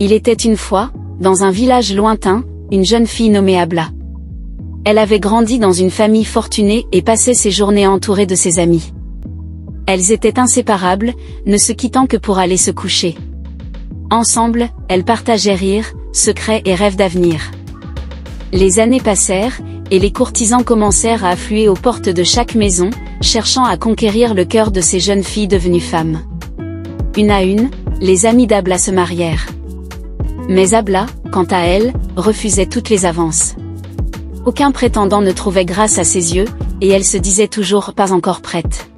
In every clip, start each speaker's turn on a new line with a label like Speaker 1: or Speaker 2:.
Speaker 1: Il était une fois, dans un village lointain, une jeune fille nommée Abla. Elle avait grandi dans une famille fortunée et passait ses journées entourée de ses amis. Elles étaient inséparables, ne se quittant que pour aller se coucher. Ensemble, elles partageaient rires, secrets et rêves d'avenir. Les années passèrent, et les courtisans commencèrent à affluer aux portes de chaque maison, cherchant à conquérir le cœur de ces jeunes filles devenues femmes. Une à une, les amis d'Abla se marièrent. Mais Abla, quant à elle, refusait toutes les avances. Aucun prétendant ne trouvait grâce à ses yeux, et elle se disait toujours pas encore prête.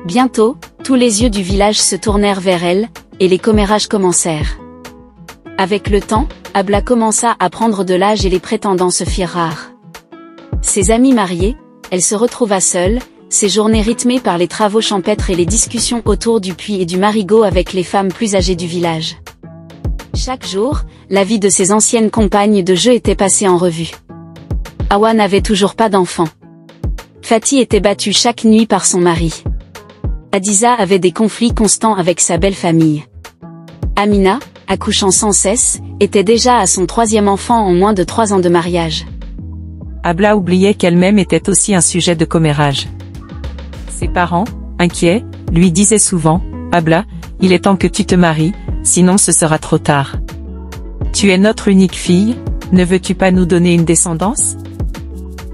Speaker 1: Bientôt, tous les yeux du village se tournèrent vers elle, et les commérages commencèrent. Avec le temps, Abla commença à prendre de l'âge et les prétendants se firent rares. Ses amis mariés, elle se retrouva seule, ses journées rythmées par les travaux champêtres et les discussions autour du puits et du marigot avec les femmes plus âgées du village. Chaque jour, la vie de ses anciennes compagnes de jeu était passée en revue. Hawa n'avait toujours pas d'enfant. Fatih était battue chaque nuit par son mari. Hadiza avait des conflits constants avec sa belle famille. Amina, accouchant sans cesse, était déjà à son 3e enfant en moins de 3 ans de mariage.
Speaker 2: Abla oubliait qu'elle-même était aussi un sujet de commérage. Ses parents, inquiets, lui disaient souvent, « Abla, il est temps que tu te maries, sinon ce sera trop tard. Tu es notre unique fille, ne veux-tu pas nous donner une descendance ?»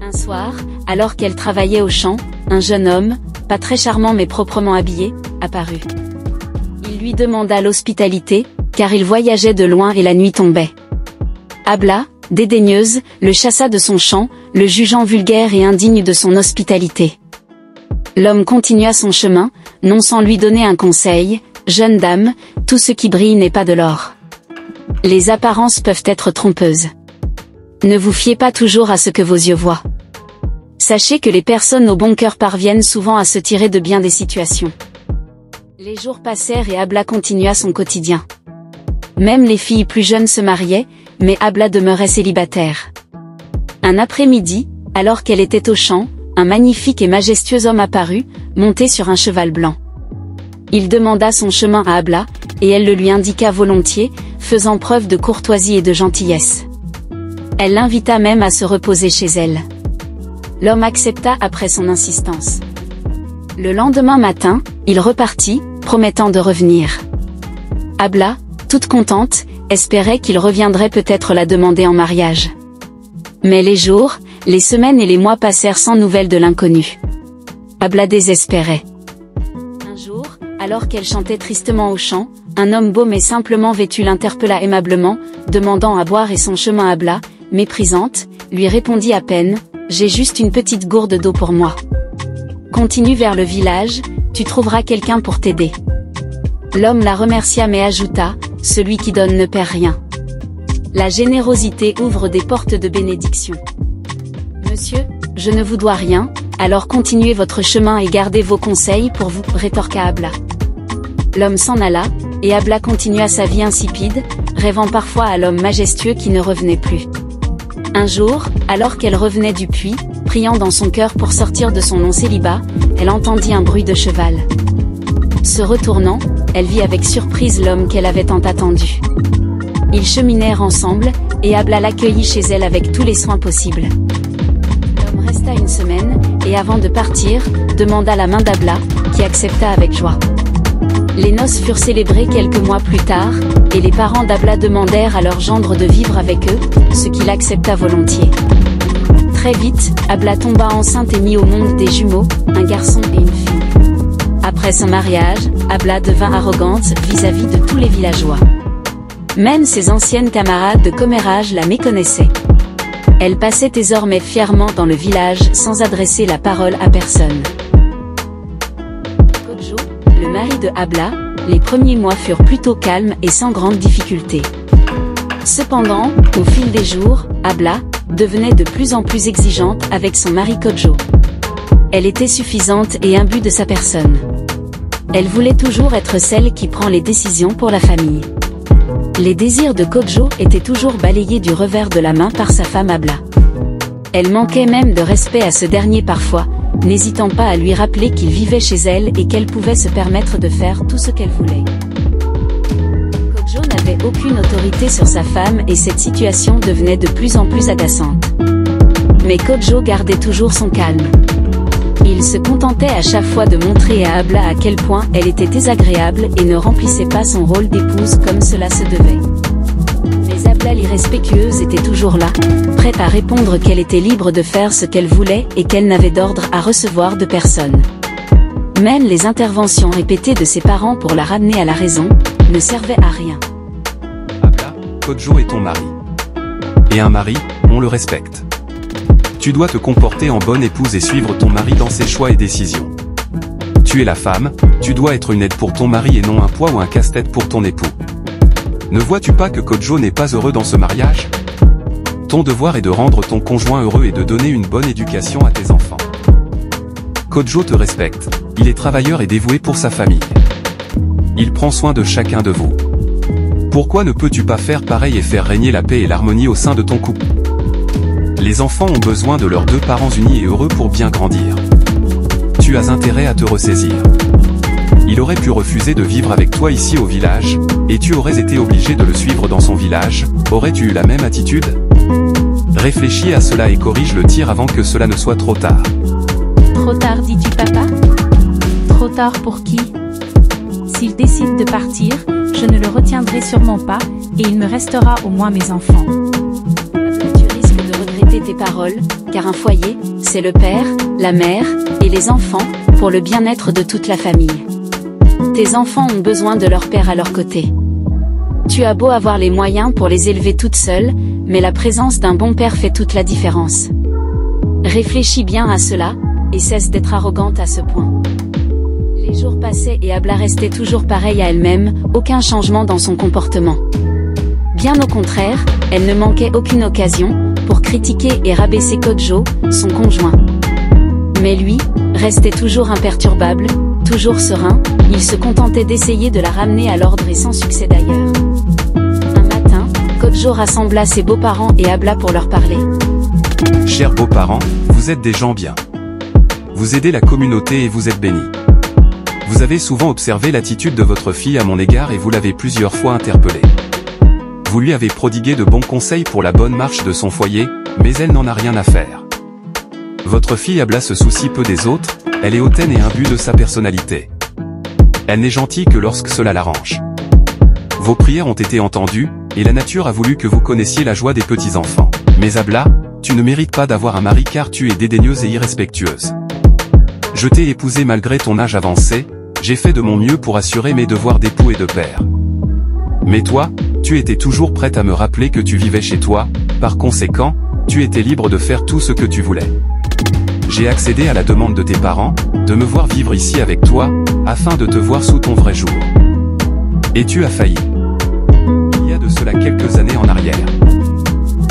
Speaker 1: Un soir, alors qu'elle travaillait au champ, un jeune homme, pas très charmant mais proprement habillé, apparut. Il lui demanda l'hospitalité, car il voyageait de loin et la nuit tombait. Abla, dédaigneuse, le chassa de son champ, le jugeant vulgaire et indigne de son hospitalité. L'homme continua son chemin, non sans lui donner un conseil, « Jeune dame, tout ce qui brille n'est pas de l'or. Les apparences peuvent être trompeuses. Ne vous fiez pas toujours à ce que vos yeux voient. Sachez que les personnes au bon cœur parviennent souvent à se tirer de bien des situations. » Les jours passèrent et Abla continua son quotidien. Même les filles plus jeunes se mariaient, mais Abla demeurait célibataire. Un après-midi, alors qu'elle était au champ, un magnifique et majestueux homme apparut, monté sur un cheval blanc. Il demanda son chemin à Abla, et elle le lui indiqua volontiers, faisant preuve de courtoisie et de gentillesse. Elle l'invita même à se reposer chez elle. L'homme accepta après son insistance. Le lendemain matin, il repartit, promettant de revenir. Abla, toute contente, espérait qu'il reviendrait peut-être la demander en mariage. Mais les jours, les semaines et les mois passèrent sans nouvelles de l'inconnu. Abla désespérait. Un jour, alors qu'elle chantait tristement au champ, un homme beau mais simplement vêtu l'interpella aimablement, demandant à boire et son chemin. Abla, méprisante, lui répondit à peine, « J'ai juste une petite gourde d'eau pour moi. Continue vers le village, tu trouveras quelqu'un pour t'aider. » L'homme la remercia mais ajouta, « Celui qui donne ne perd rien. La générosité ouvre des portes de bénédiction. » « Monsieur, je ne vous dois rien, alors continuez votre chemin et gardez vos conseils pour vous, » rétorqua Abla. L'homme s'en alla, et Abla continua sa vie insipide, rêvant parfois à l'homme majestueux qui ne revenait plus. Un jour, alors qu'elle revenait du puits, priant dans son cœur pour sortir de son long célibat, elle entendit un bruit de cheval. Se retournant, elle vit avec surprise l'homme qu'elle avait tant attendu. Ils cheminèrent ensemble, et Abla l'accueillit chez elle avec tous les soins possibles. L'homme resta une semaine, et avant de partir, demanda la main d'Abla, qui accepta avec joie. Les noces furent célébrées quelques mois plus tard, et les parents d'Abla demandèrent à leur gendre de vivre avec eux, ce qu'il accepta volontiers. Très vite, Abla tomba enceinte et mit au monde des jumeaux, un garçon et une fille. Après son mariage, Abla devint arrogante vis-à-vis de tous les villageois. Même ses anciennes camarades de commérage la méconnaissaient. Elle passait désormais fièrement dans le village sans adresser la parole à personne. Kodjo, le mari de Abla, les premiers mois furent plutôt calmes et sans grande difficulté. Cependant, au fil des jours, Abla devenait de plus en plus exigeante avec son mari Kodjo. Elle était suffisante et imbue de sa personne. Elle voulait toujours être celle qui prend les décisions pour la famille. Les désirs de Kodjo étaient toujours balayés du revers de la main par sa femme Abla. Elle manquait même de respect à ce dernier parfois, n'hésitant pas à lui rappeler qu'il vivait chez elle et qu'elle pouvait se permettre de faire tout ce qu'elle voulait. Kodjo n'avait n'avait aucune autorité sur sa femme et cette situation devenait de plus en plus agaçante. Mais Kodjo gardait toujours son calme. Il se contentait à chaque fois de montrer à Abla à quel point elle était désagréable et ne remplissait pas son rôle d'épouse comme cela se devait. Mais Abla l'irrespectueuse était toujours là, prête à répondre qu'elle était libre de faire ce qu'elle voulait et qu'elle n'avait d'ordre à recevoir de personne. Même les interventions répétées de ses parents pour la ramener à la raison ne servaient à rien.
Speaker 3: Abla, Kodjo est ton mari. Et un mari, on le respecte. Tu dois te comporter en bonne épouse et suivre ton mari dans ses choix et décisions. Tu es la femme, tu dois être une aide pour ton mari et non un poids ou un casse-tête pour ton époux. Ne vois-tu pas que Kodjo n'est pas heureux dans ce mariage? Ton devoir est de rendre ton conjoint heureux et de donner une bonne éducation à tes enfants. Kodjo te respecte, il est travailleur et dévoué pour sa famille. Il prend soin de chacun de vous. Pourquoi ne peux-tu pas faire pareil et faire régner la paix et l'harmonie au sein de ton couple? Les enfants ont besoin de leurs deux parents unis et heureux pour bien grandir. Tu as intérêt à te ressaisir. Il aurait pu refuser de vivre avec toi ici au village, et tu aurais été obligé de le suivre dans son village, aurais-tu eu la même attitude? Réfléchis à cela et corrige le tir avant que cela ne soit trop tard.
Speaker 4: Trop tard, dis-tu, papa? Trop tard pour qui? S'il décide de partir, je ne le retiendrai sûrement pas, et il me restera au moins mes enfants.
Speaker 1: Tu risques de regretter tes paroles, car un foyer, c'est le père, la mère, et les enfants, pour le bien-être de toute la famille. Tes enfants ont besoin de leur père à leur côté. Tu as beau avoir les moyens pour les élever toute seule, mais la présence d'un bon père fait toute la différence. Réfléchis bien à cela, et cesse d'être arrogante à ce point. Les jours passaient et Abla restait toujours pareille à elle-même, aucun changement dans son comportement. Bien au contraire, elle ne manquait aucune occasion pour critiquer et rabaisser Kodjo, son conjoint. Mais lui, restait toujours imperturbable, toujours serein, il se contentait d'essayer de la ramener à l'ordre et sans succès d'ailleurs. Un matin, Kodjo rassembla ses beaux-parents et Abla pour leur parler.
Speaker 3: Chers beaux-parents, vous êtes des gens bien. Vous aidez la communauté et vous êtes bénis. Vous avez souvent observé l'attitude de votre fille à mon égard et vous l'avez plusieurs fois interpellée. Vous lui avez prodigué de bons conseils pour la bonne marche de son foyer, mais elle n'en a rien à faire. Votre fille Abla se soucie peu des autres, elle est hautaine et imbue de sa personnalité. Elle n'est gentille que lorsque cela l'arrange. Vos prières ont été entendues, et la nature a voulu que vous connaissiez la joie des petits-enfants. Mais Abla, tu ne mérites pas d'avoir un mari car tu es dédaigneuse et irrespectueuse. Je t'ai épousée malgré ton âge avancé, j'ai fait de mon mieux pour assurer mes devoirs d'époux et de père. Mais toi, tu étais toujours prête à me rappeler que tu vivais chez toi, par conséquent, tu étais libre de faire tout ce que tu voulais. J'ai accédé à la demande de tes parents, de me voir vivre ici avec toi, afin de te voir sous ton vrai jour. Et tu as failli. Il y a de cela quelques années en arrière.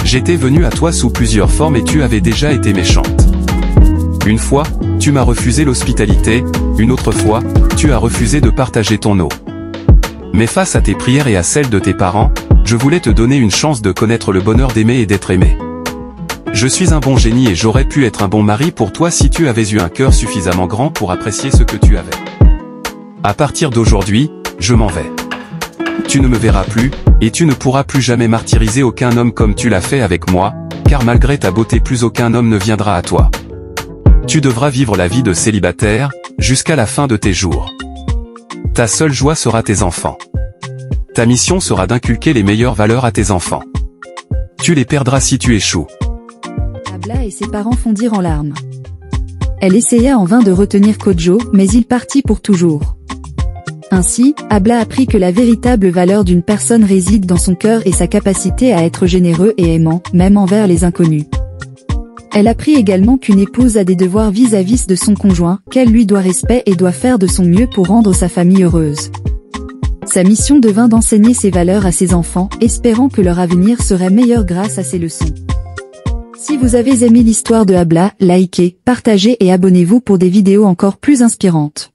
Speaker 3: J'étais venu à toi sous plusieurs formes et tu avais déjà été méchante. Une fois, tu m'as refusé l'hospitalité, une autre fois, tu as refusé de partager ton eau. Mais face à tes prières et à celles de tes parents, je voulais te donner une chance de connaître le bonheur d'aimer et d'être aimé. Je suis un bon génie et j'aurais pu être un bon mari pour toi si tu avais eu un cœur suffisamment grand pour apprécier ce que tu avais. À partir d'aujourd'hui, je m'en vais. Tu ne me verras plus, et tu ne pourras plus jamais martyriser aucun homme comme tu l'as fait avec moi, car malgré ta beauté plus aucun homme ne viendra à toi. Tu devras vivre la vie de célibataire, jusqu'à la fin de tes jours. Ta seule joie sera tes enfants. Ta mission sera d'inculquer les meilleures valeurs à tes enfants. Tu les perdras si tu échoues.
Speaker 5: Abla et ses parents fondirent en larmes. Elle essaya en vain de retenir Kodjo, mais il partit pour toujours. Ainsi, Abla apprit que la véritable valeur d'une personne réside dans son cœur et sa capacité à être généreux et aimant, même envers les inconnus. Elle apprit également qu'une épouse a des devoirs vis-à-vis de son conjoint, qu'elle lui doit respect et doit faire de son mieux pour rendre sa famille heureuse. Sa mission devint d'enseigner ces valeurs à ses enfants, espérant que leur avenir serait meilleur grâce à ces leçons. Si vous avez aimé l'histoire de Abla, likez, partagez et abonnez-vous pour des vidéos encore plus inspirantes.